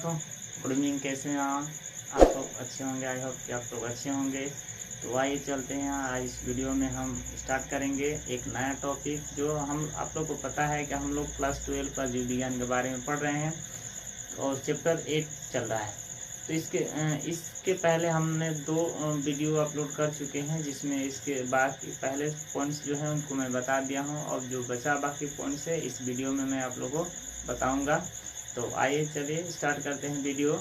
दोस्तों, good evening. कैसे हैं आप लोग? अच्छे होंगे, आई होप कि आप लोग अच्छे होंगे। तो आइए चलते हैं। आज इस वीडियो में हम स्टार्ट करेंगे एक नया टॉपिक, जो हम आप लोग को पता है कि हम लोग क्लास 12 का जीव विज्ञान के बारे में पढ़ रहे हैं और चैप्टर 8 चल रहा है। तो इसके पहले हमने 2 वीडियो अपलोड कर चुके हैं, जिसमें इसके बाकी पहले पॉइंट्स जो हैं उनको मैं बता दिया हूं, और जो बचा बाकी पॉइंट्स है इस वीडियो में मैं आप लोगों को बताऊंगा। तो आइए चलिए स्टार्ट करते हैं वीडियो।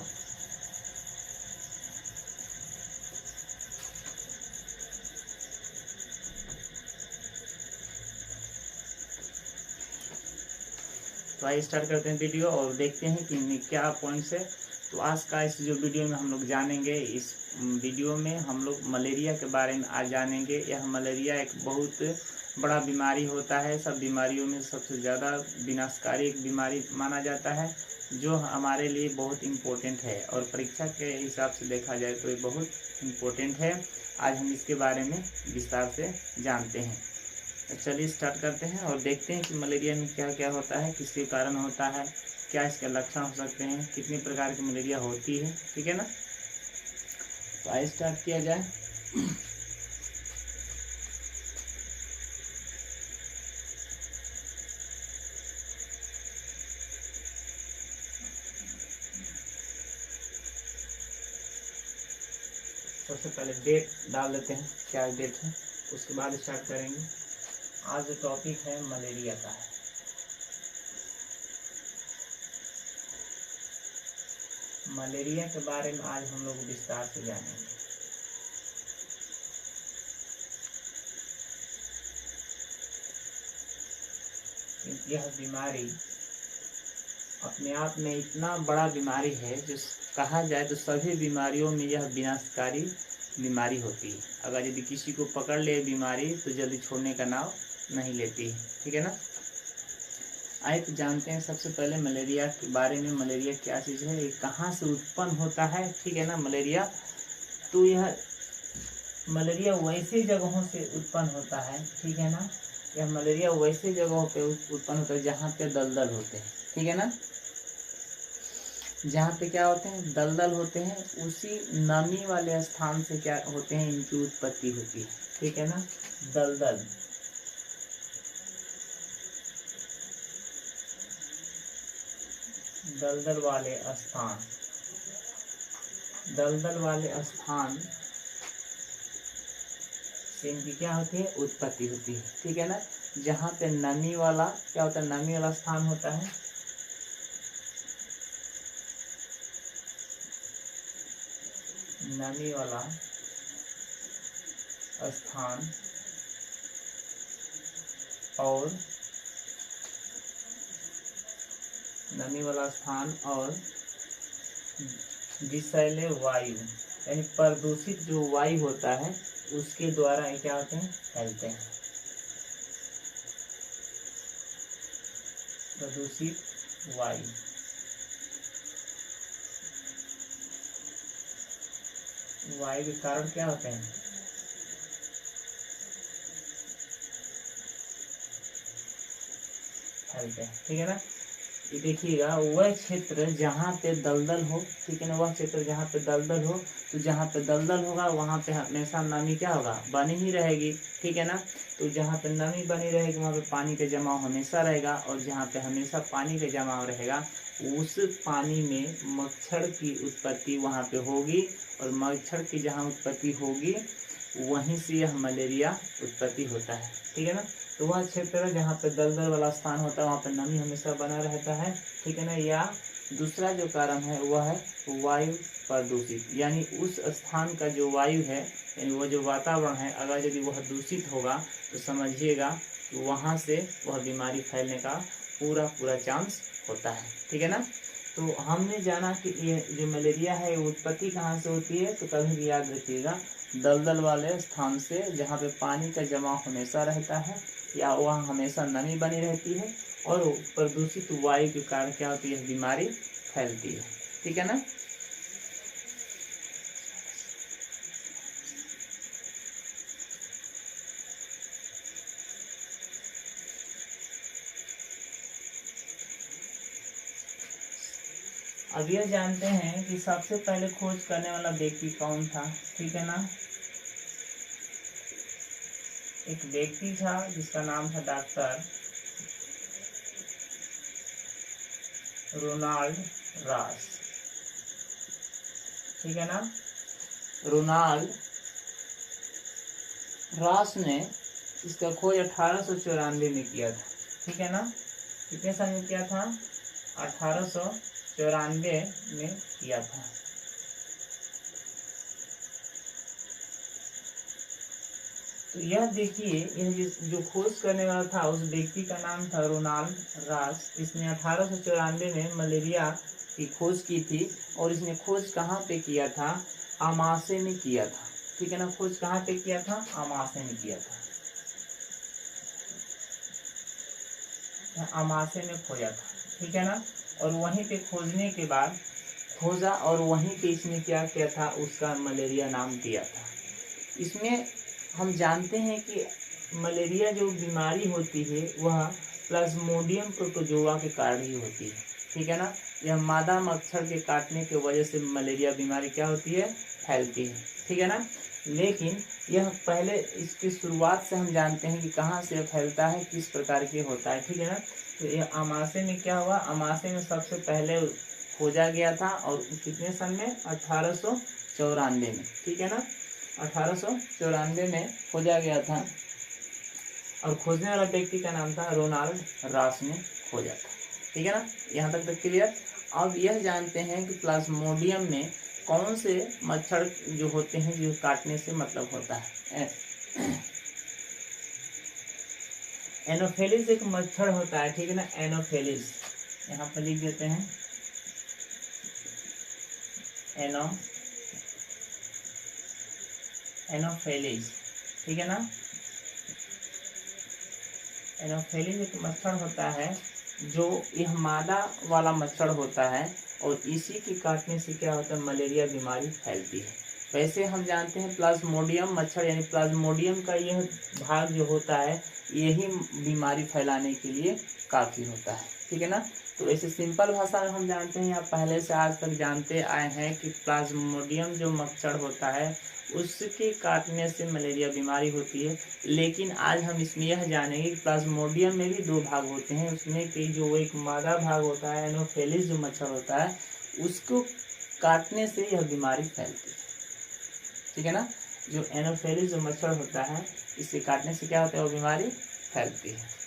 तो आइए स्टार्ट करते हैं वीडियो और देखते हैं कि क्या पॉइंट्स है। तो आज का इस जो वीडियो में हम लोग जानेंगे, इस वीडियो में हम लोग मलेरिया के बारे में आज जानेंगे। यह मलेरिया एक बहुत बड़ा बीमारी होता है। सब बीमारियों में सबसे ज़्यादा विनाशकारी एक बीमारी माना जाता है, जो हमारे लिए बहुत इम्पोर्टेंट है, और परीक्षा के हिसाब से देखा जाए तो ये बहुत इम्पोर्टेंट है। आज हम इसके बारे में विस्तार से जानते हैं। तो चलिए स्टार्ट करते हैं और देखते हैं कि मलेरिया में क्या क्या होता है, किसके कारण होता है, क्या इसके लक्षण हो सकते हैं, कितनी प्रकार की मलेरिया होती है। ठीक है ना? तो आइए स्टार्ट किया जाए। सबसे पहले डेट डाल लेते हैं, क्या डेट है, उसके बाद स्टार्ट करेंगे। आज जो टॉपिक है मलेरिया का है। मलेरिया के बारे में आज हम लोग विस्तार से जानेंगे। यह बीमारी अपने आप में इतना बड़ा बीमारी है, जो कहा जाए तो सभी बीमारियों में यह विनाशकारी बीमारी होती है। अगर यदि किसी को पकड़ ले बीमारी तो जल्दी छोड़ने का नाम नहीं लेती है। ठीक है ना? आइए तो जानते हैं सबसे पहले मलेरिया के बारे में। मलेरिया क्या चीज़ है, ये कहाँ से उत्पन्न होता है। ठीक है ना? मलेरिया तो यह मलेरिया वैसे जगहों से उत्पन्न होता है। ठीक है ना? यह मलेरिया वैसे जगहों पे उत्पन्न होता है जहाँ पे दलदल होते हैं। ठीक है ना? जहाँ पे क्या होते हैं, दलदल होते हैं, उसी नमी वाले स्थान से क्या होते हैं, इनकी उत्पत्ति होती है। ठीक है ना? दलदल, दलदल वाले स्थान, दलदल वाले स्थान से इनकी क्या होती है, उत्पत्ति होती है। ठीक है ना? जहाँ पे नमी वाला क्या होता है, नमी वाला स्थान होता है, नमी वाला स्थान और नमी वाला स्थान और विषैले वायु यानी प्रदूषित जो वायु होता है उसके द्वारा ये क्या होते हैं, फैलते हैं। प्रदूषित वायु, वायु के कारण क्या होते हैं, फैलते हैं। ठीक है ना? ये देखिएगा, वह क्षेत्र जहाँ पे दलदल हो, ठीक है ना, वह क्षेत्र जहाँ पे दलदल हो, तो जहाँ पे दलदल होगा वहाँ पे हमेशा नमी क्या होगा, बनी ही रहेगी। ठीक है ना? तो जहाँ पे नमी बनी रहेगी वहाँ पे पानी का जमाव हमेशा रहेगा, और जहाँ पे हमेशा पानी का जमाव रहेगा उस पानी में मच्छर की उत्पत्ति वहाँ पे होगी, और मच्छर की जहाँ उत्पत्ति होगी वहीं से यह मलेरिया उत्पत्ति होता है। ठीक है ना? तो वह क्षेत्र है जहाँ पे दलदल वाला स्थान होता है, वहाँ पे नमी हमेशा बना रहता है। ठीक है ना? या दूसरा जो कारण है वह है वायु प्रदूषित, यानी उस स्थान का जो वायु है, यानी वो जो वातावरण है, अगर यदि वह दूषित होगा तो समझिएगा वहाँ से वह बीमारी फैलने का पूरा पूरा चांस होता है। ठीक है ना? तो हमने जाना कि ये जो मलेरिया है उत्पत्ति कहाँ से होती है, तो कभी भी याद रखिएगा, दलदल वाले स्थान से, जहाँ पे पानी का जमाव हमेशा रहता है या वहाँ हमेशा नमी बनी रहती है, और प्रदूषित वायु के कारण क्या होती है, बीमारी फैलती है। ठीक है ना? अब यह जानते हैं कि सबसे पहले खोज करने वाला व्यक्ति कौन था, ठीक है ना। एक व्यक्ति था जिसका नाम था डॉक्टर रोनाल्ड रास, ठीक है ना। रोनाल्ड रास ने इसका खोज 1894 में किया था, ठीक है ना। कितने साल में किया था? 1894 में किया था। तो यह देखिए, यह जो खोज करने वाला था उस व्यक्ति का नाम था रोनाल्ड रास। इसने 1894 में मलेरिया की खोज की थी और इसने खोज कहाँ पे किया था? अमाशय में किया था, ठीक है ना। खोज कहाँ पे किया था? अमाशय में किया था, अमाशय में खोजा था, ठीक है ना। और वहीं पे खोजने के बाद खोजा और वहीं पे इसने क्या किया था? उसका मलेरिया नाम दिया था। इसमें हम जानते हैं कि मलेरिया जो बीमारी होती है वह प्लाज्मोडियम प्रोटोजोआ के कारण ही होती है, ठीक है ना। यह मादा मच्छर के काटने की वजह से मलेरिया बीमारी क्या होती है? फैलती है, ठीक है ना। लेकिन यह पहले इसकी शुरुआत से हम जानते हैं कि कहाँ से फैलता है, किस प्रकार के होता है, ठीक है ना। तो यह अमाशय में क्या हुआ? अमाशय में सबसे पहले खोजा गया था और कितने सन में? 1894 में, ठीक है ना। 1894 में खोजा गया था और खोजने वाला व्यक्ति का नाम था रोनाल्ड रास ने खोजा था, ठीक है ना। यहाँ तक क्लियर। अब यह जानते हैं कि प्लाज्मोडियम में कौन से मच्छर जो होते हैं जो काटने से मतलब होता है। एनोफेलिस एक मच्छर होता है, ठीक है ना। एनोफेलिस यहाँ पर लिख देते हैं, एनोफेलिस, ठीक है ना। एनोफेलिस एक मच्छर होता है जो यह मादा वाला मच्छर होता है और इसी के काटने से क्या होता है? मलेरिया बीमारी फैलती है। वैसे हम जानते हैं प्लाज्मोडियम मच्छर यानी प्लाज्मोडियम का यह भाग जो होता है यही बीमारी फैलाने के लिए काफ़ी होता है, ठीक है ना। तो ऐसे सिंपल भाषा में हम जानते हैं, आप पहले से आज तक जानते आए हैं कि प्लाज्मोडियम जो मच्छर होता है उसके काटने से मलेरिया बीमारी होती है। लेकिन आज हम इसमें यह जानेंगे कि प्लाज्मोडियम में भी 2 भाग होते हैं। उसमें कि जो एक मादा भाग होता है एनोफेलिस जो मच्छर होता है उसको काटने से यह बीमारी फैलती है, ठीक है ना। जो एनोफेलिस जो मच्छर होता है इससे काटने से क्या होता है? वो बीमारी फैलती है।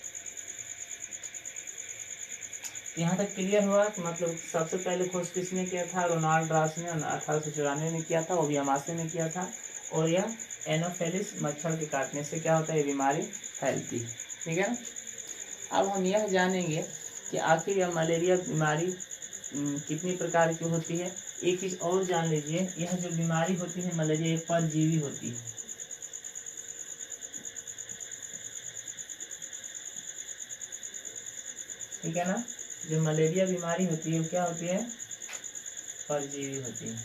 यहाँ तक क्लियर हुआ कि मतलब सबसे पहले खोज किसने किया था? रोनाल्ड रास ने 1894 में किया था, वो भी अमाशय में किया था। और यह एनोफेलिस मच्छर के काटने से क्या होता है? ये बीमारी फैलती है, ठीक है ना। अब हम यह जानेंगे कि आखिर यह मलेरिया बीमारी कितनी प्रकार की होती है। एक चीज और जान लीजिए, यह जो बीमारी होती है मलेरिया ये परजीवी होती है, ठीक है ना। जो मलेरिया बीमारी होती है वो क्या होती है? परजीवी होती है।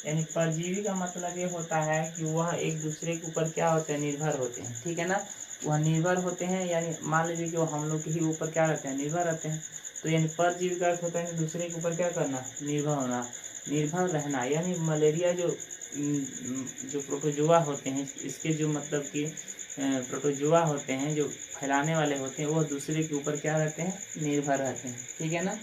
यानी परजीवी का मतलब ये होता है कि वह एक दूसरे के ऊपर क्या होते हैं? निर्भर होते हैं, ठीक है ना। वह निर्भर होते हैं, यानी मान लीजिए कि वो हम लोग के ही ऊपर क्या रहते हैं? निर्भर रहते हैं। तो यानी परजीवी का अर्थ होता है दूसरे के ऊपर क्या करना? निर्भर होना, निर्भर रहना। यानी मलेरिया जो प्रोटोजोआ होते हैं इसके जो मतलब कि प्रोटोजोआ होते हैं जो फैलाने वाले होते हैं वो दूसरे के ऊपर क्या रहते हैं? निर्भर रहते हैं, ठीक है ना।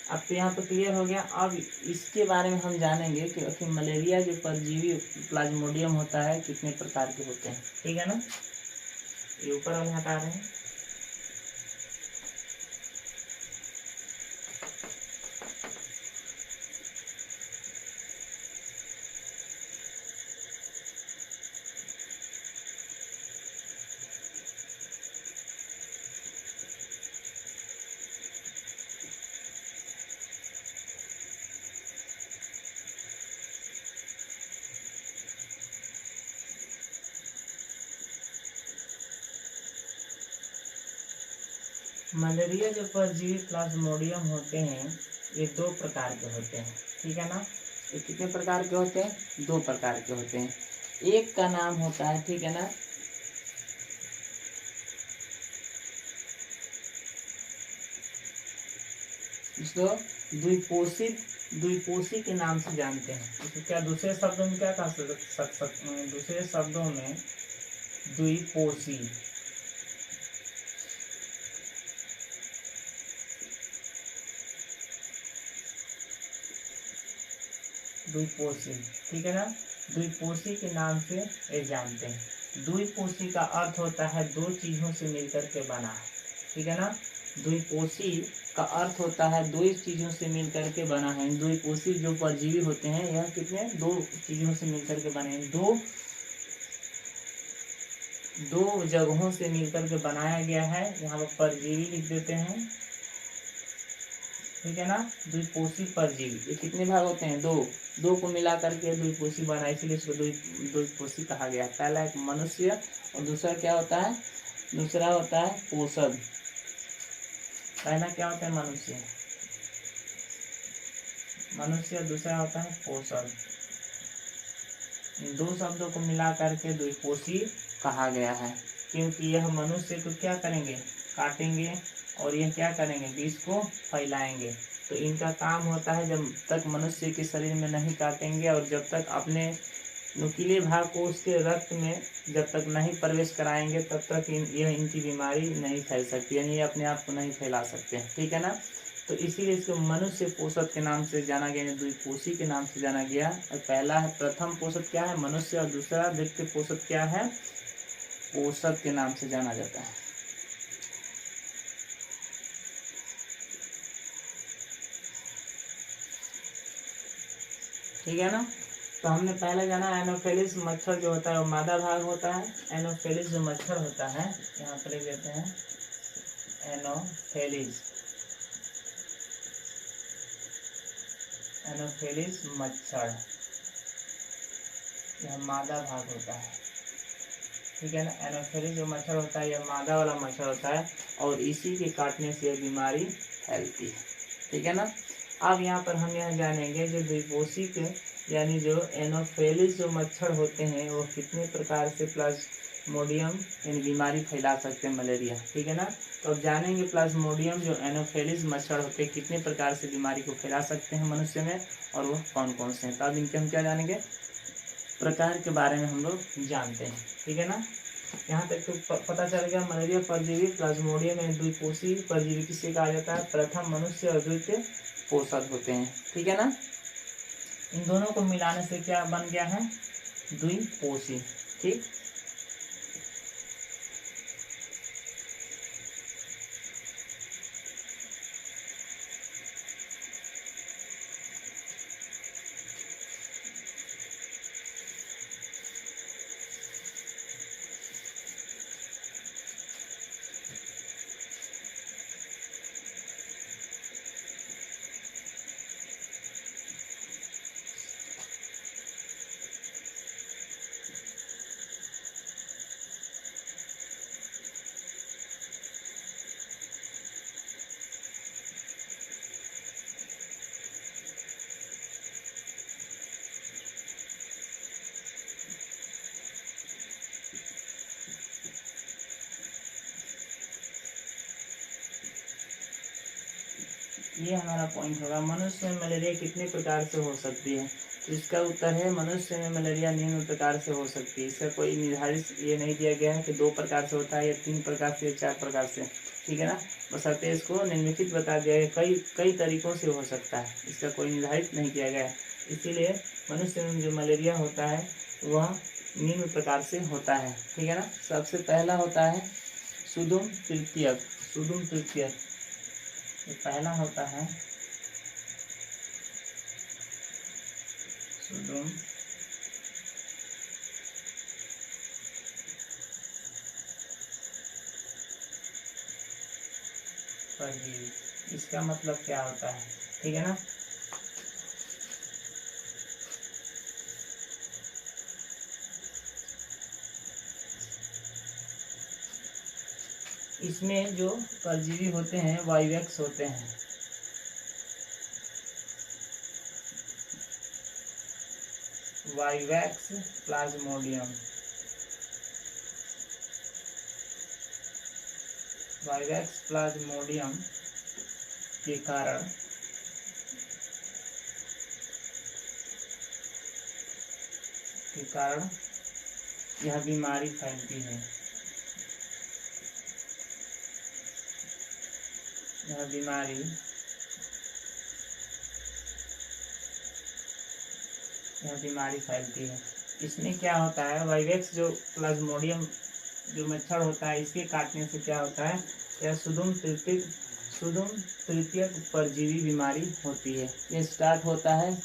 अब तो यहाँ तो क्लियर हो गया। अब इसके बारे में हम जानेंगे कि मलेरिया जो परजीवी प्लाज्मोडियम होता है कितने प्रकार के होते हैं, ठीक है ना। ये ऊपर वाले हटा रहे हैं। मलेरिया जो परजीवी प्लाज्मोडियम होते हैं ये 2 प्रकार के होते हैं, ठीक है ना। ये कितने प्रकार के होते हैं? 2 प्रकार के होते हैं। एक का नाम होता है, ठीक है ना, इसको द्विपोषी के नाम से जानते हैं। इसको क्या दूसरे शब्दों में क्या कहा दूसरे शब्दों में द्विपोषी। द्विपोषी, ठीक है ना, द्विपोषी के नाम से ये जानते हैं। द्विपोषी का अर्थ होता है दो चीजों से मिलकर के बना है, ठीक है ना। द्विपोषी का अर्थ होता है दो चीजों से मिलकर के बना है। द्विपोषी जो परजीवी होते हैं यह कितने दो चीजों से मिलकर के बने हैं, दो जगहों से मिलकर के बनाया गया है। यहाँ पर परजीवी लिख देते हैं, ठीक है ना। द्विपोषी परजीवी ये कितने भाग होते हैं, दो को मिला करके द्विपोषी बना, इसीलिए इसको द्विपोषी कहा गया। पहला एक मनुष्य और दूसरा क्या होता है, दूसरा होता है पोषद। पहला क्या होता है मनुष्य, दूसरा होता है पोषद। इन दो शब्दों को मिला करके द्विपोषी कहा गया है, क्योंकि यह मनुष्य को क्या करेंगे, काटेंगे और यह क्या करेंगे, विष को फैलाएंगे। तो इनका काम होता है जब तक मनुष्य के शरीर में नहीं काटेंगे और जब तक अपने नुकीले भाग को उसके रक्त में जब तक नहीं प्रवेश कराएंगे तब तक यह इनकी बीमारी नहीं फैल सकती, यानी ये अपने आप को नहीं फैला सकते, ठीक है ना। तो इसीलिए इसको मनुष्य पोषद के नाम से जाना गया, द्विपोषी के नाम से जाना गया। और पहला है प्रथम पोषद क्या है, मनुष्य, और दूसरा द्वितीय पोषद क्या है, पोषद के नाम से जाना जाता है। ठीक है ना। तो हमने पहले जाना एनोफेलिस मच्छर जो होता है वो मादा भाग होता है। एनोफेलिस जो मच्छर होता है, यहाँ पर लिख देते हैं एनोफेलिस, एनोफेलिस मच्छर यह मादा भाग होता है, ठीक है ना। एनोफेलिस जो मच्छर होता है यह मादा वाला मच्छर होता है और इसी के काटने से यह बीमारी फैलती है, ठीक है ना। अब यहाँ पर हम यह जानेंगे जो द्विपोषी के यानी जो एनोफेलिस जो मच्छर होते हैं वो कितने प्रकार से प्लाज्मोडियम यानी बीमारी फैला सकते हैं, मलेरिया, ठीक है ना। तो अब जानेंगे प्लाज्मोडियम जो एनोफेलिस मच्छर होते हैं कितने प्रकार से बीमारी को फैला सकते हैं मनुष्य में और वो कौन कौन से हैं। तो अब इनके हम क्या जानेंगे, प्रकार के बारे में हम लोग जानते हैं, ठीक है ना। यहाँ तक तो पता चल गया मलेरिया परजीवी प्लाज्मोडियम में द्विपोषी परजीवी किसे कहा जाता है, प्रथम मनुष्य और द्वितीय पोषद होते हैं, ठीक है ना। इन दोनों को मिलाने से क्या बन गया है, द्विपोषी, ठीक। ये हमारा पॉइंट होगा, मनुष्य में मलेरिया कितने प्रकार से हो सकती है। तो इसका उत्तर है मनुष्य में मलेरिया निम्न प्रकार से हो सकती है। इसका कोई निर्धारित ये नहीं दिया गया है कि 2 प्रकार से होता है या 3 प्रकार से या 4 प्रकार से, ठीक है ना। बशर्ते इसको निम्नलिखित बता दिया गया, कई तरीकों से हो सकता है, इसका कोई निर्धारित नहीं किया गया है। इसीलिए मनुष्य में जो मलेरिया होता है वह निम्न प्रकार से होता है, ठीक है ना। सबसे पहला होता है सुदुम तृतीयक, सुदुम तृतीयक पहला होता है सुदुम परजीवी। इसका मतलब क्या होता है, ठीक है ना। इसमें जो परजीवी होते हैं वाइवेक्स होते हैं, वाइवेक्स प्लाज्मोडियम, वाइवेक्स प्लाज्मोडियम के कारण के कारण यह बीमारी फैलती है। यह बीमारी फैलती है। इसमें क्या होता है, वाइवेक्स जो प्लाज्मोडियम जो मच्छर होता है, इसके काटने से क्या होता है, यह सुदुम तृतीयक परजीवी बीमारी होती है। ये स्टार्ट होता है,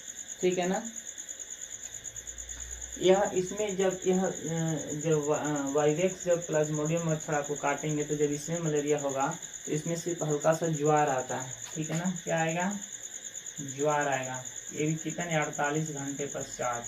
ठीक है ना। यह इसमें जब वाइवेक्स जब प्लाज्मोडियम मच्छर आपको काटेंगे तो जब इसमें मलेरिया होगा तो इसमें सिर्फ हल्का सा ज्वार आता है, ठीक है ना। क्या आएगा, ज्वार आएगा। ये भी कितने 48 घंटे पश्चात,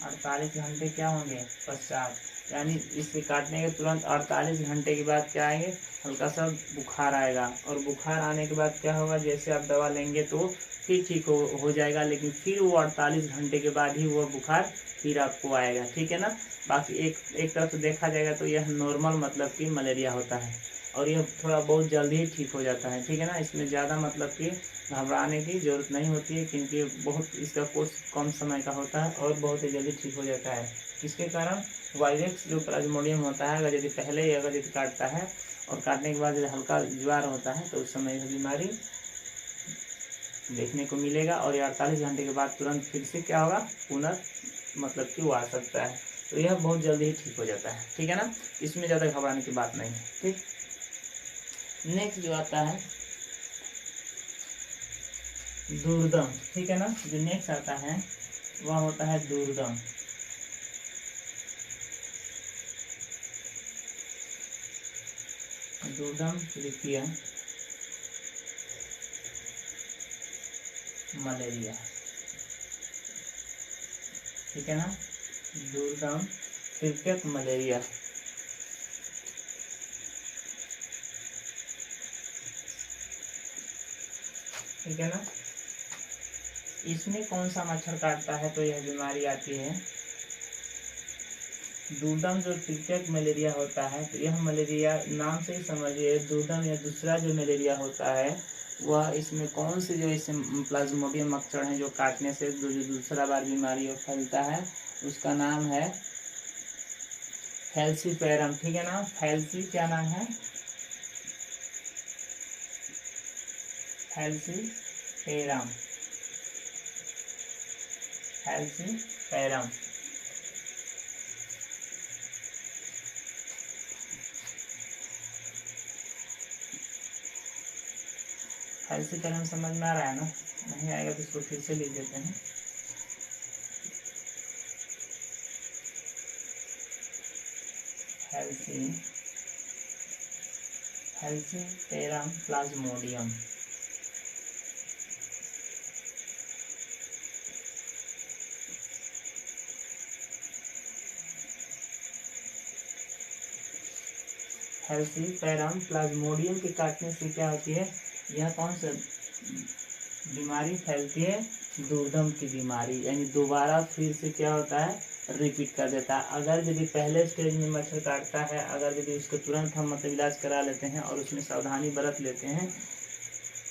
48 घंटे क्या होंगे पश्चात, यानी इससे काटने के तुरंत 48 घंटे के बाद क्या आएंगे, हल्का सा बुखार आएगा। और बुखार आने के बाद क्या होगा, जैसे आप दवा लेंगे तो फिर ठीक हो जाएगा, लेकिन फिर वो 48 घंटे के बाद ही वो बुखार फिर आपको आएगा, ठीक है ना। बाकी एक तरफ से देखा जाएगा तो यह नॉर्मल मतलब कि मलेरिया होता है और यह थोड़ा बहुत जल्दी ही ठीक हो जाता है, ठीक है ना। इसमें ज़्यादा मतलब कि घबराने की जरूरत नहीं होती है, क्योंकि बहुत इसका कोर्स कम समय का होता है और बहुत ही जल्दी ठीक हो जाता है। इसके कारण वाइवेक्स जो प्लाज्मोडियम होता है, अगर यदि पहले ही अगर यदि काटता है और काटने के बाद यदि हल्का ज्वार होता है तो उस समय यह बीमारी देखने को मिलेगा और 48 घंटे के बाद तुरंत फिर से क्या होगा, पुनः मतलब कि वो आ सकता है। तो यह बहुत जल्दी ही ठीक हो जाता है, ठीक है ना। इसमें ज़्यादा घबराने की बात नहीं है, ठीक। नेक्स्ट जो आता है दुर्दम, ठीक है ना। जो नेक्स्ट आता है वह होता है दुर्दम। दुर्दम तृतीय मलेरिया, ठीक है ना। दुर्दम तृतीयक मलेरिया, ठीक है ना। इसमें कौन सा मच्छर काटता है तो यह बीमारी आती है, दुर्दम जो तृतीयक मलेरिया होता है। तो यह मलेरिया नाम से ही समझिए, दुर्दम या दूसरा जो मलेरिया होता है वह इसमें कौन से जो इस प्लाज्मोडियम मच्छर है जो काटने से जो दूसरा बार बीमारी फैलता है, उसका नाम है फैल्सीपेरम, ठीक है ना। फैल्सी क्या नाम है, फैल्सीपेरम, फैल्सीपेरम। फैल्सीपेरम समझ में आ रहा है ना, नहीं आएगा तो इसको फिर से लिख देते हैं। फैल्सीपेरम प्लाज्मोडियम, फैल्सीपेरम प्लाज्मोडियम के काटने से क्या होती है, यह कौन सा बीमारी फैलती है, दुर्दम की बीमारी, यानी दोबारा फिर से क्या होता है, रिपीट कर देता है। अगर यदि पहले स्टेज में मच्छर काटता है, अगर यदि उसको तुरंत हम मतलब इलाज करा लेते हैं और उसमें सावधानी बरत लेते हैं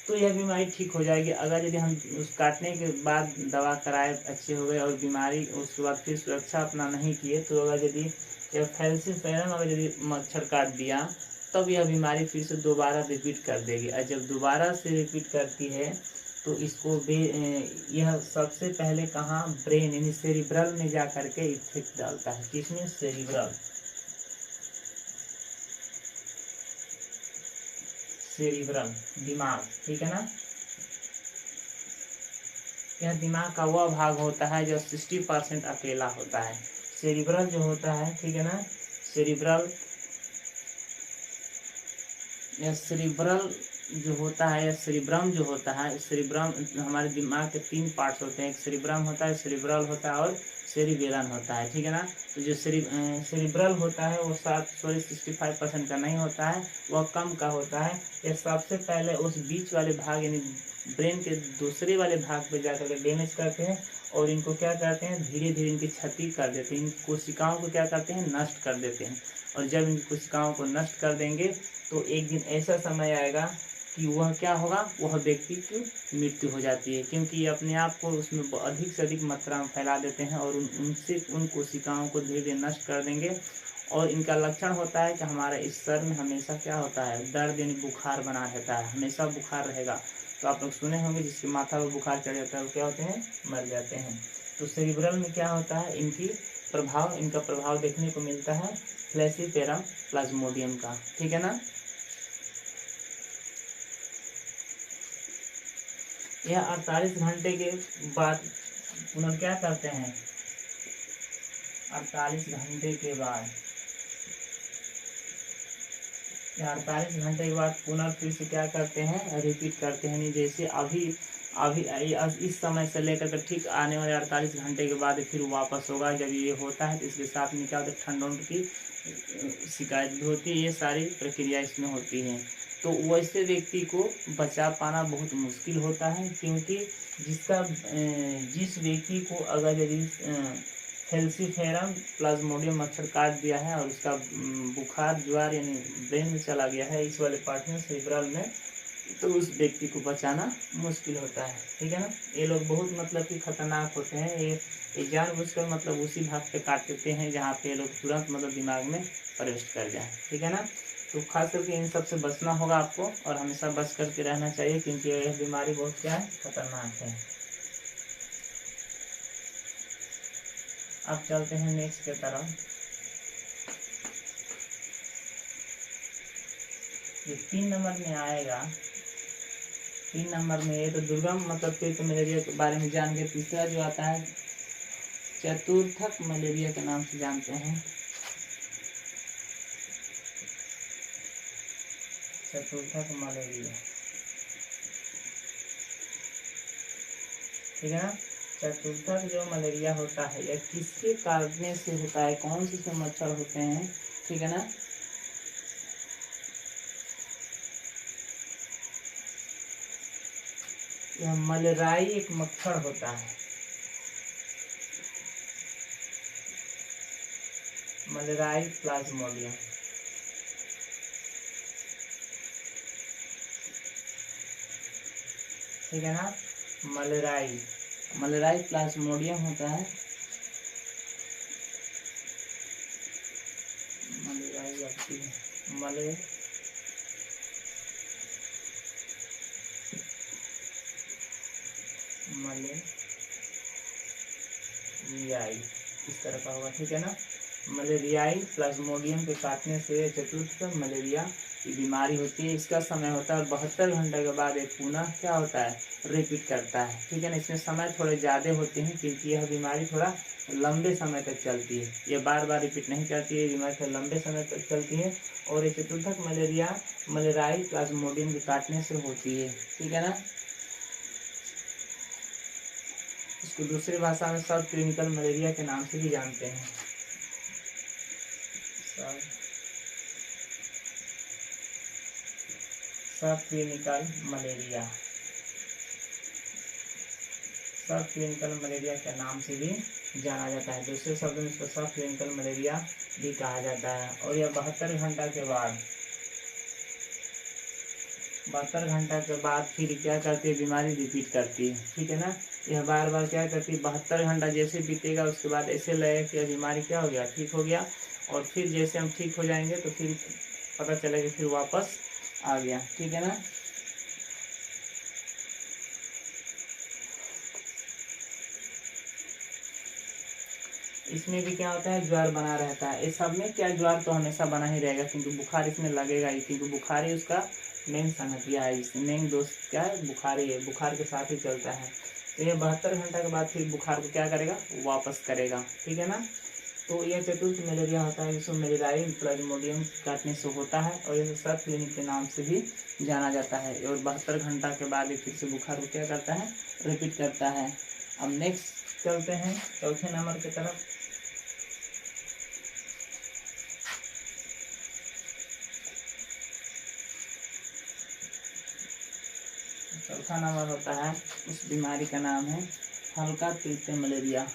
तो यह बीमारी ठीक हो जाएगी। अगर यदि हम उस काटने के बाद दवा कराए, अच्छे हो गए और बीमारी उसके बाद फिर सुरक्षा अपना नहीं किए, तो अगर यदि फैल्सीपेरम अगर यदि मच्छर काट दिया तब यह बीमारी फिर से दोबारा रिपीट कर देगी। और जब दोबारा से रिपीट करती है तो इसको यह सबसे पहले कहाँ, ब्रेन यानी सेरिब्रल में जा करके इफेक्ट डालता है। किसमें, सेरिब्रल, दिमाग, ठीक है ना। यह दिमाग का वह भाग होता है जो 60% अकेला होता है। सेरिब्रल जो होता है, ठीक है ना, सेरिब्रल, यह सेरिब्रल जो होता है, या सेरिब्रम जो होता है, सेरिब्रम हमारे दिमाग के 3 पार्ट्स होते हैं, एक सेरिब्रम होता है, सेरिब्रल होता है और सेरिबेरम होता है, ठीक है ना। तो जो सेरिब्रल होता है वो 65% का नहीं होता है, वह कम का होता है। यह सबसे पहले उस बीच वाले भाग यानी ब्रेन के दूसरे वाले भाग पे जाकर के डैमेज करते हैं और इनको क्या करते हैं, धीरे धीरे इनकी क्षति कर देते हैं, इन कोशिकाओं को क्या करते हैं, नष्ट कर देते हैं। और जब इन कोशिकाओं को नष्ट कर देंगे तो एक दिन ऐसा समय आएगा कि वह क्या होगा, वह व्यक्ति की मृत्यु हो जाती है, क्योंकि ये अपने आप को उसमें अधिक से अधिक मात्रा में फैला देते हैं और उनसे उन कोशिकाओं को धीरे धीरे नष्ट कर देंगे। और इनका लक्षण होता है कि हमारे इस सर में हमेशा क्या होता है, दर्द यानी बुखार बना रहता है, हमेशा बुखार रहेगा। तो आप लोग सुने होंगे जिसके माथा पर बुखार चढ़ जाता है वो क्या होते हैं, मर जाते हैं। तो सेरिब्रल में क्या होता है, इनका प्रभाव देखने को मिलता है फ्लैसीफेरम प्लाज्मोडियम का, ठीक है ना। यह 48 घंटे के बाद पुनः क्या करते हैं, 48 घंटे के बाद 48 घंटे के बाद पुनः फिर से क्या करते हैं, रिपीट करते हैं। नहीं जैसे अभी अभी इस समय से लेकर के ठीक आने वाले 48 घंटे के बाद फिर वापस होगा। जब ये होता है तो इसके साथ में क्या होता है, ठंड उंड की शिकायत भी होती है। ये सारी प्रक्रिया इसमें होती है। तो वैसे व्यक्ति को बचा पाना बहुत मुश्किल होता है, क्योंकि जिस व्यक्ति को अगर यदि फैलसीफेरम प्लाज्मोडियम मच्छर काट दिया है और उसका बुखार ज्वार यानी ब्रेन में चला गया है, इस वाले पार्ट में सेरिब्रल में, तो उस व्यक्ति को बचाना मुश्किल होता है, ठीक है ना। ये लोग बहुत मतलब कि खतरनाक होते हैं। ये जानबूझकर मतलब उसी भाग पे काट देते हैं जहाँ पे ये लोग तुरंत मतलब दिमाग में प्रवेश कर जाए, ठीक है ना। तो खास करके इन सब से बचना होगा आपको और हमेशा बच करके रहना चाहिए, क्योंकि यह बीमारी बहुत क्या है, खतरनाक है। अब चलते हैं नेक्स्ट के तरफ। ये 3 नंबर में आएगा। 3 नंबर में ये तो दुर्गम मतलब पेट मलेरिया के बारे में जान गए। तीसरा जो आता है चतुर्थक मलेरिया के नाम से जानते हैं। चतुर्थक मलेरिया, ठीक है ना। चतुर्थक जो मलेरिया होता है यह किसके काटने से होता है, कौन से मच्छर होते हैं, ठीक है ना। यह मलेराई एक मच्छर होता है, मलेराई प्लाज्मोडियम, ठीक है ना। मलेराई प्लाज्मोडियम होता है। मलेराई आती है मलेरियाई इस तरह का होगा, ठीक है ना। मलेरियाई प्लाज्मोडियम के काटने से चतुर्थ मलेरिया की बीमारी होती है। इसका समय होता है 72 घंटे के बाद एक पुनः क्या होता है, रिपीट करता है, ठीक है ना। इसमें समय थोड़े ज़्यादा होते हैं क्योंकि यह बीमारी थोड़ा लंबे समय तक चलती है। ये बार बार रिपीट नहीं करती है, बीमारी थोड़ा लंबे समय तक चलती है। और ये चतुर्थक मलेरिया मलेराई प्लाज्मोडियम के काटने से होती है, ठीक है ना। इसको दूसरी भाषा में सब क्लिनिकल मलेरिया के नाम से भी जानते हैं। सब क्लिनिकल मलेरिया, सब क्लिनिकल मलेरिया के नाम से भी जाना जाता है। दूसरे शब्दों में इसको सब क्लिनिकल मलेरिया भी कहा जाता है। और यह 72 घंटा के बाद 72 घंटा के बाद फिर क्या करती है, बीमारी रिपीट करती है, ठीक है ना। यह बार बार क्या करती है, 72 घंटा जैसे बीतेगा उसके बाद ऐसे लगेगा कि यह बीमारी क्या हो गया, ठीक हो गया। और फिर जैसे हम ठीक हो जाएंगे तो फिर पता चलेगा फिर वापस आ गया, ठीक है ना। इसमें भी क्या होता है, ज्वार बना रहता है। इस सब में क्या, ज्वार तो हमेशा बना ही रहेगा क्योंकि बुखार इसमें लगेगा ही, क्योंकि बुखार ही उसका मेन संगतिया है। इसमें मेन दोस्त क्या है, बुखार ही है, बुखार के साथ ही चलता है। तो ये 72 घंटा के बाद फिर बुखार को क्या करेगा, वापस करेगा, ठीक है ना। तो यह चतुर्थ मलेरिया होता है जिसको मलेराई प्लाज्मोडियम काटने से होता है और यह सब क्लिनिक के नाम से भी जाना जाता है। और 72 घंटा के बाद फिर से बुखार को क्या करता है, रिपीट करता है। अब नेक्स्ट चलते हैं चौथे नंबर की तरफ। चौथा नंबर होता है, उस बीमारी का नाम है हल्का तीव्र मलेरिया।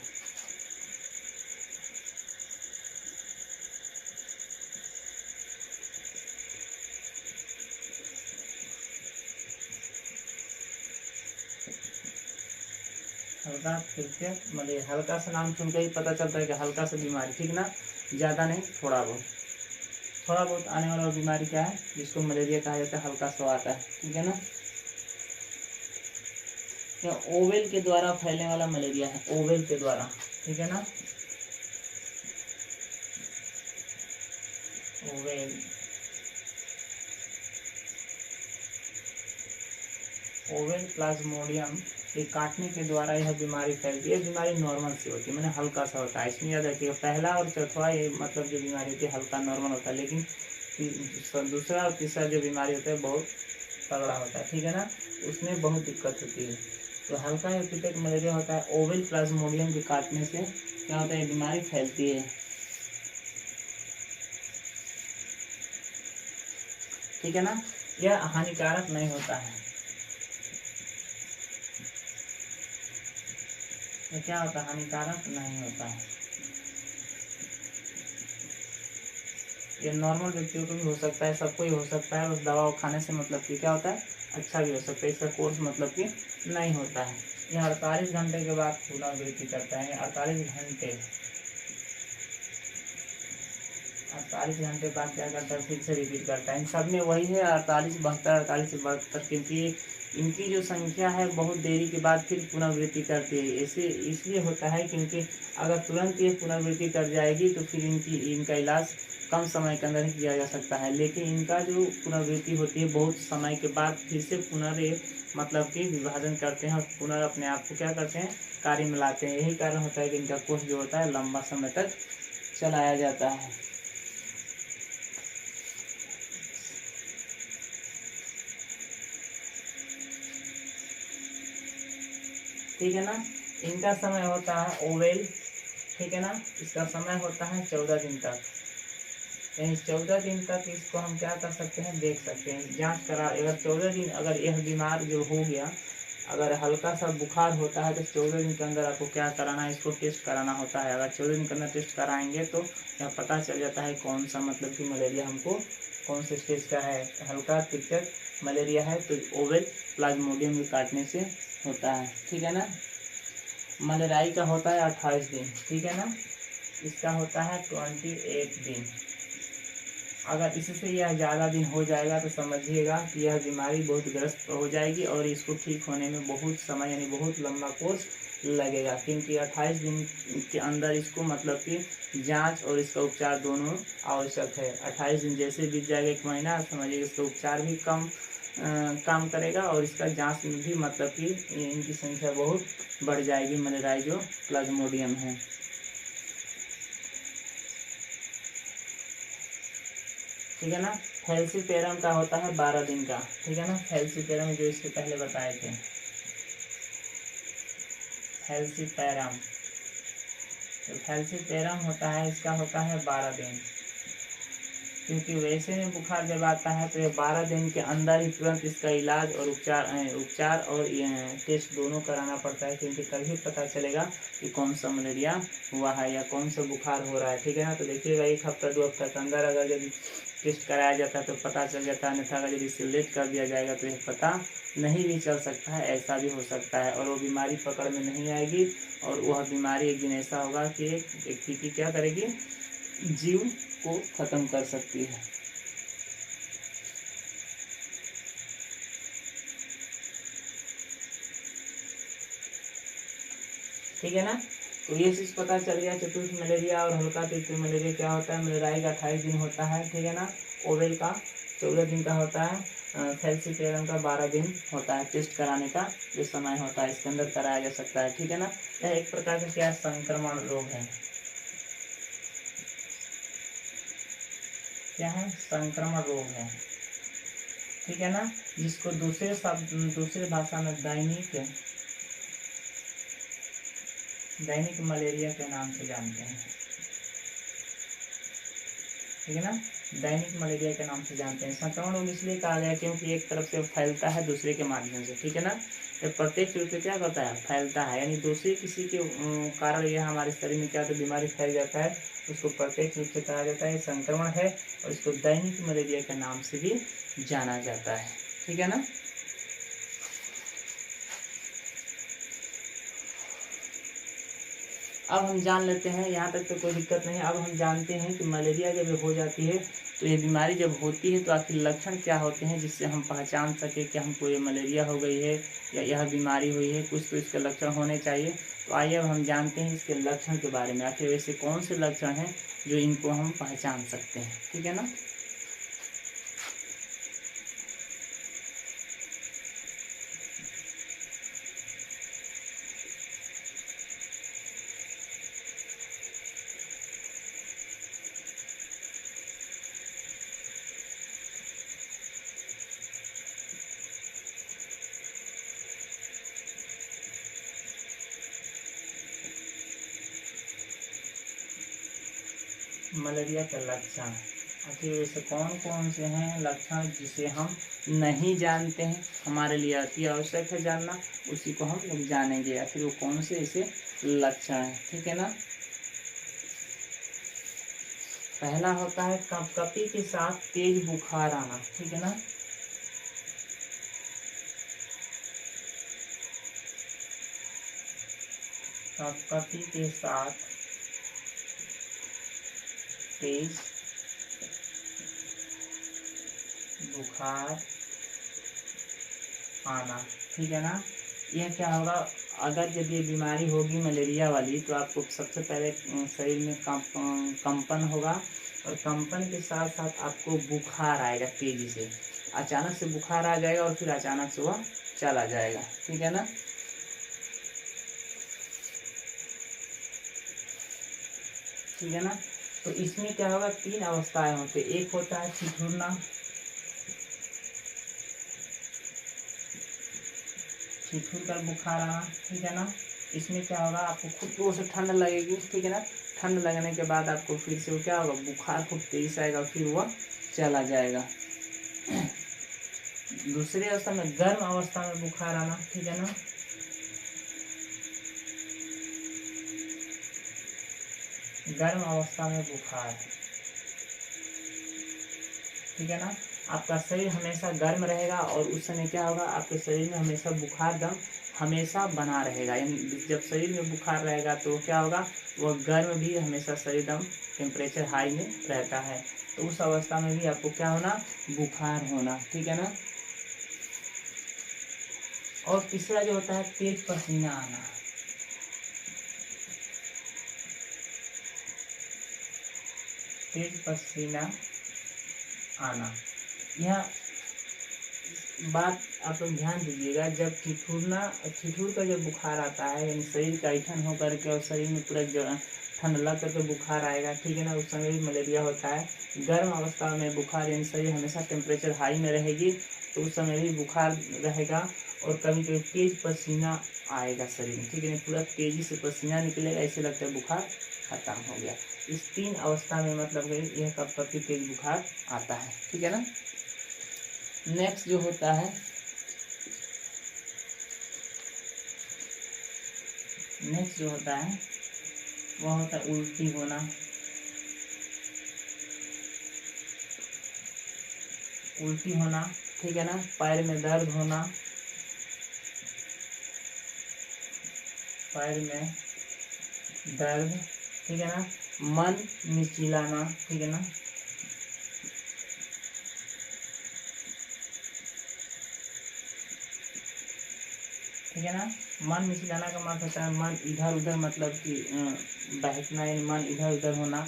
हल्का कृत्यक मलेरिया, हल्का सा नाम सुनकर ही पता चलता है कि हल्का सा बीमारी, ठीक ना, ज़्यादा नहीं, थोड़ा बहुत आने वाला बीमारी क्या है, जिसको मलेरिया कहा जाता है, हल्का सा आता है, ठीक है ना। या ओवेल के द्वारा फैलने वाला मलेरिया है, ओवेल के द्वारा, ठीक है ना, ओवेल, ओवेल प्लाज्मोडियम के काटने के द्वारा यह बीमारी फैलती है। बीमारी नॉर्मल सी होती है, मैंने हल्का सा होता है, इसमें याद रखिएगा, पहला और चौथा ये मतलब जो बीमारी होती है हल्का नॉर्मल होता है, लेकिन दूसरा और तीसरा जो बीमारी होता है बहुत तगड़ा होता है, ठीक है ना, उसमें बहुत दिक्कत होती है। तो हल्का या कृत्यक मलेरिया होता है, ओवेल प्लाज्मोडियम के काटने से क्या होता है, बीमारी फैलती है, ठीक है ना। यह हानिकारक नहीं होता है, ये क्या होता है, हानिकारक नहीं होता है। ये नॉर्मल व्यक्तियों को भी हो सकता है, सबको ही हो सकता है, उस दवा खाने से मतलब कि क्या होता है, अच्छा भी हो सकता है, इसका कोर्स मतलब कि नहीं होता है। यह 48 घंटे के बाद पुनरावृत्ति करता है, 48 घंटे बाद क्या करता है, फिर से रिपीट करता है। इन सब में वही है 48, 72, 48 से 72, क्योंकि इनकी जो संख्या है बहुत देरी के बाद फिर पुनरावृत्ति करती है। ऐसे इसलिए होता है क्योंकि अगर तुरंत ये पुनरावृत्ति कर जाएगी तो फिर इनका इलाज कम समय के अंदर ही किया जा सकता है, लेकिन इनका जो पुनरावृत्ति होती है बहुत समय के बाद फिर से मतलब कि विभाजन करते हैं और पुनः अपने आप को क्या करते हैं, कार्य में लाते हैं। यही कारण होता है कि इनका कोर्स जो होता है लंबा समय तक चलाया जाता है। ठीक है ना, इनका समय होता है ओवेल, ठीक है ना, इसका समय होता है 14 दिन तक, यानी 14 दिन तक इसको हम क्या कर सकते हैं, देख सकते हैं, जांच करा। अगर 14 दिन अगर यह बीमार जो हो गया, अगर हल्का सा बुखार होता है तो 14 दिन के अंदर आपको क्या कराना है, इसको टेस्ट कराना होता है। अगर 14 दिन के अंदर टेस्ट कराएंगे तो यह पता चल जाता है कौन सा मतलब कि मलेरिया हमको कौन से स्टेज का है। हल्का कृत्यक मलेरिया है तो ओवेल प्लाज्मोडियम के काटने से होता है, ठीक है ना। मलेराई का होता है 28 दिन, ठीक है ना, इसका होता है 28 दिन। अगर इससे यह ज़्यादा दिन हो जाएगा तो समझिएगा कि यह बीमारी बहुत ग्रस्त हो जाएगी और इसको ठीक होने में बहुत समय यानी बहुत लंबा कोर्स लगेगा, क्योंकि 28 दिन के अंदर इसको मतलब कि जांच और इसका उपचार दोनों आवश्यक है। 28 दिन जैसे बीत जाएगा, 1 महीना, समझिए इसका उपचार भी कम काम करेगा और इसका जांच में भी मतलब कि इनकी संख्या बहुत बढ़ जाएगी, मलेराई जो प्लाज्मोडियम है, ठीक है ना। फैलसीपेरम का होता है 12 दिन का, ठीक है ना, फैलसीपेरम जो इससे पहले बताए थे, फैलसीपेरम, तो फैलसीपेरम होता है, इसका होता है 12 दिन, क्योंकि वैसे में बुखार जब आता है तो ये 12 दिन के अंदर ही तुरंत इसका इलाज और उपचार और टेस्ट दोनों कराना पड़ता है, क्योंकि तभी पता चलेगा कि कौन सा मलेरिया हुआ है या कौन सा बुखार हो रहा है, ठीक है ना। तो देखिएगा 1 हफ्ता 2 हफ्ता के अंदर अगर यदि टेस्ट कराया जाता है तो पता चल जाता है, अन्यथा अगर यदि इसे लेट कर दिया जाएगा तो यह पता नहीं भी चल सकता है, ऐसा भी हो सकता है और वो बीमारी पकड़ में नहीं आएगी और वह बीमारी एक दिन ऐसा होगा कि एक व्यक्ति की क्या करेगी, जीव को खत्म कर सकती है। ठीक है ना, तो ये चीज पता चल गया। चतुर्थ मलेरिया और हल्का तीव्र मलेरिया क्या होता है, मलेरिया का 28 दिन होता है, ठीक है ना, ओवेल का 14 दिन का होता है, फैलसीपेरम का 12 दिन होता है। टेस्ट कराने का जो समय होता है इसके अंदर कराया जा सकता है, ठीक है ना। यह एक प्रकार का क्या संक्रमण रोग है, क्या है, संक्रमण रोग है, ठीक है ना, जिसको दूसरे भाषा में दैनिक मलेरिया के नाम से जानते हैं, ठीक है ना, दैनिक मलेरिया के नाम से जानते हैं। संक्रमण रोग इसलिए कहा गया क्योंकि एक तरफ से फैलता है दूसरे के माध्यम से, ठीक है ना, तो प्रत्यक्ष रूप से क्या करता है, फैलता है, यानी दूसरे किसी के कारण यह हमारे शरीर में क्या तो बीमारी फैल जाता है, उसको प्रत्यक्ष रूप से कहा जाता है संक्रमण है और इसको दैनिक मलेरिया के नाम से भी जाना जाता है, ठीक है ना। अब हम जान लेते हैं, यहाँ तक तो कोई दिक्कत नहीं है। अब हम जानते हैं कि मलेरिया जब हो जाती है तो ये बीमारी जब होती है तो आखिर लक्षण क्या होते हैं जिससे हम पहचान सके कि हमको ये मलेरिया हो गई है या यह बीमारी हुई है। कुछ तो इसके लक्षण होने चाहिए। तो आइए अब हम जानते हैं इसके लक्षण के बारे में, आखिर ऐसे कौन से लक्षण हैं जो इनको हम पहचान सकते हैं। ठीक है ना। मलेरिया के लक्षण, आखिर ऐसे कौन कौन से हैं लक्षण जिसे हम नहीं जानते हैं, हमारे लिए अति आवश्यक है जानना, उसी को हम लोग जानेंगे आखिर वो कौन से ऐसे लक्षण हैं। ठीक है ना। पहला होता है कपकपी के साथ तेज बुखार आना। ठीक है ना। कपकपी के साथ तेज बुखार आना। ठीक है ना। यह क्या होगा, अगर जब ये बीमारी होगी मलेरिया वाली तो आपको सबसे पहले शरीर में कंपन होगा, और कंपन के साथ साथ आपको बुखार आएगा तेजी से। अचानक से बुखार आ जाएगा और फिर अचानक से वह चला जाएगा। ठीक है ना। ठीक है ना। तो इसमें क्या होगा, 3 अवस्थाएं होती है। एक होता है ठिठुरना, ठिठुर कर बुखार आना। ठीक है ना। इसमें क्या होगा, आपको खुद को से ठंड लगेगी। ठीक है ना। ठंड लगने के बाद आपको फिर से वो क्या होगा, बुखार खूब तेजी से आएगा, फिर वह चला जाएगा। दूसरी अवस्था में गर्म अवस्था में बुखार आना। ठीक है ना। गर्म अवस्था में बुखार, ठीक है ना। आपका शरीर हमेशा गर्म रहेगा और उस समय क्या होगा, आपके शरीर में हमेशा बुखार दम हमेशा बना रहेगा। यानी जब शरीर में बुखार रहेगा तो क्या होगा, वह गर्म भी हमेशा शरीर दम टेम्परेचर हाई में रहता है। तो उस अवस्था में भी आपको क्या होना, बुखार होना। ठीक है ना। और तीसरा जो होता है तेज पसीना आना। तेज पसीना आना, यह बात आप लोग ध्यान दीजिएगा। जब ठिठुर का जब बुखार आता है, यानी शरीर का ऐठन होकर के और शरीर में पूरा ठंड लग करके बुखार आएगा। ठीक है ना। उस समय भी मलेरिया होता है। गर्म अवस्था में बुखार, यानी शरीर हमेशा टेम्परेचर हाई में रहेगी, तो उस समय भी बुखार रहेगा। और कभी कभी तेज पसीना आएगा शरीर में। ठीक है। पूरा तेजी से पसीना निकलेगा, ऐसे लगता है बुखार खत्म हो गया। इस 3 अवस्था में मतलब यह कभी तेज बुखार आता है। ठीक है ना। नेक्स्ट जो होता है, वह होता है उल्टी होना। उल्टी होना, ठीक है ना। पैर में दर्द होना, पैर में दर्द, ठीक है ना। मन मिचिलाना, ठीक है ना। ठीक है ना। मन मिचिलाना का मतलब होता है मन इधर उधर, मतलब कि बहकना, यानी मन इधर उधर होना।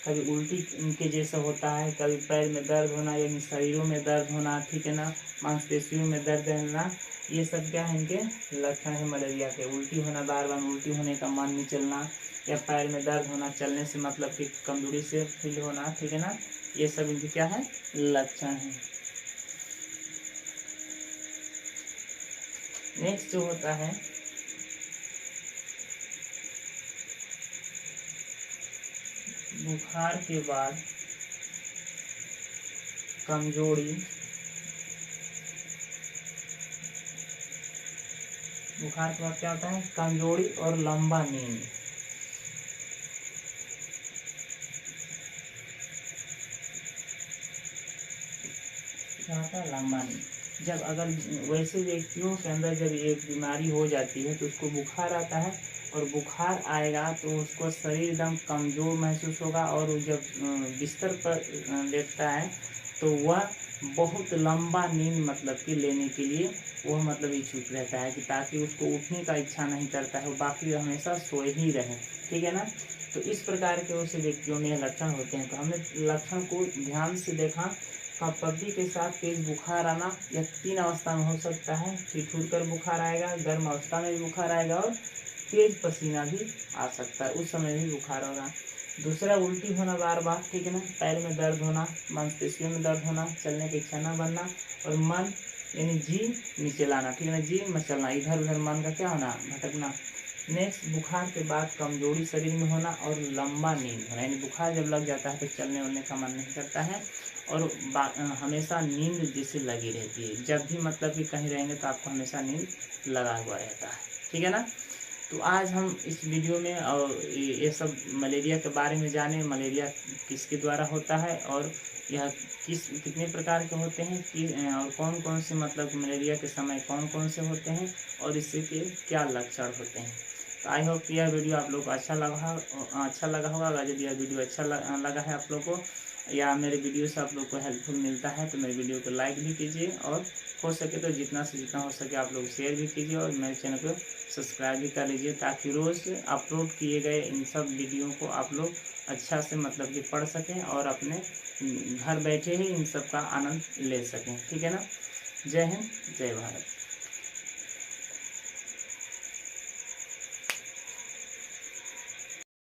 कभी उल्टी के जैसा होता है, कभी पैर में दर्द होना, यानी शरीरों में दर्द होना। ठीक है ना। मांसपेशियों में दर्द रहना, ये सब क्या है, इनके लक्षण है मलेरिया के। उल्टी होना, बार बार उल्टी होने का, मन मिचलना, या पैर में दर्द होना, चलने से मतलब कि कमजोरी से फील होना। ठीक है ना। ये सब इनके क्या है, लक्षण है। नेक्स्ट जो होता है, बुखार के बाद कमजोरी, बुखार के बाद क्या होता है, कमजोरी और लंबा नींद। क्या होता है, लंबा नींद। जब अगर वैसे व्यक्तियों के अंदर जब ये बीमारी हो जाती है तो उसको बुखार आता है और बुखार आएगा तो उसको शरीर एकदम कमज़ोर महसूस होगा, और वो जब बिस्तर पर लेटता है तो वह बहुत लंबा नींद मतलब कि लेने के लिए वह मतलब इच्छुक रहता है, कि ताकि उसको उठने का इच्छा नहीं करता है, बाकी हमेशा सोए ही रहे। ठीक है ना। तो इस प्रकार के उस व्यक्तियों में लक्षण होते हैं। तो हमने लक्षण को ध्यान से देखा। कपकपी के साथ तेज बुखार आना, यह 3 अवस्था में हो सकता है। ठिठुर कर बुखार आएगा, गर्म अवस्था में भी बुखार आएगा, और तेज पसीना भी आ सकता है, उस समय भी बुखार होगा। दूसरा, उल्टी होना बार बार। ठीक है ना। पैर में दर्द होना, मांसपेशियों में दर्द होना, चलने की इच्छा न बनना, और मन यानी जी नीचे लाना। ठीक है ना। जी मचलना, इधर उधर मन का क्या होना, भटकना। नेक्स्ट, बुखार के बाद कमजोरी शरीर में होना और लंबा नींद होना, यानी बुखार जब लग जाता है तो चलने वलने का मन नहीं करता है, और हमेशा नींद जैसे लगी रहती है। जब भी मतलब कि कहीं रहेंगे तो आपको हमेशा नींद लगा हुआ रहता है। ठीक है ना। तो आज हम इस वीडियो में और ये सब मलेरिया के बारे में जाने, मलेरिया किसके द्वारा होता है, और यह कितने प्रकार के होते हैं, और कौन कौन से मतलब मलेरिया के समय कौन कौन से होते हैं, और इससे के क्या लक्षण होते हैं। तो आई होप यह वीडियो आप लोग को अच्छा लगा होगा। अगर यदि यह वीडियो अच्छा लगा है आप लोग को, या मेरे वीडियो से आप लोग को हेल्पफुल मिलता है, तो मेरे वीडियो को लाइक भी कीजिए, और हो सके तो जितना से जितना हो सके आप लोग शेयर भी कीजिए, और मेरे चैनल को सब्सक्राइब भी कर लीजिए, ताकि रोज़ अपलोड किए गए इन सब वीडियो को आप लोग अच्छा से मतलब कि पढ़ सकें, और अपने घर बैठे ही इन सब का आनंद ले सकें। ठीक है ना। जय हिंद, जय भारत।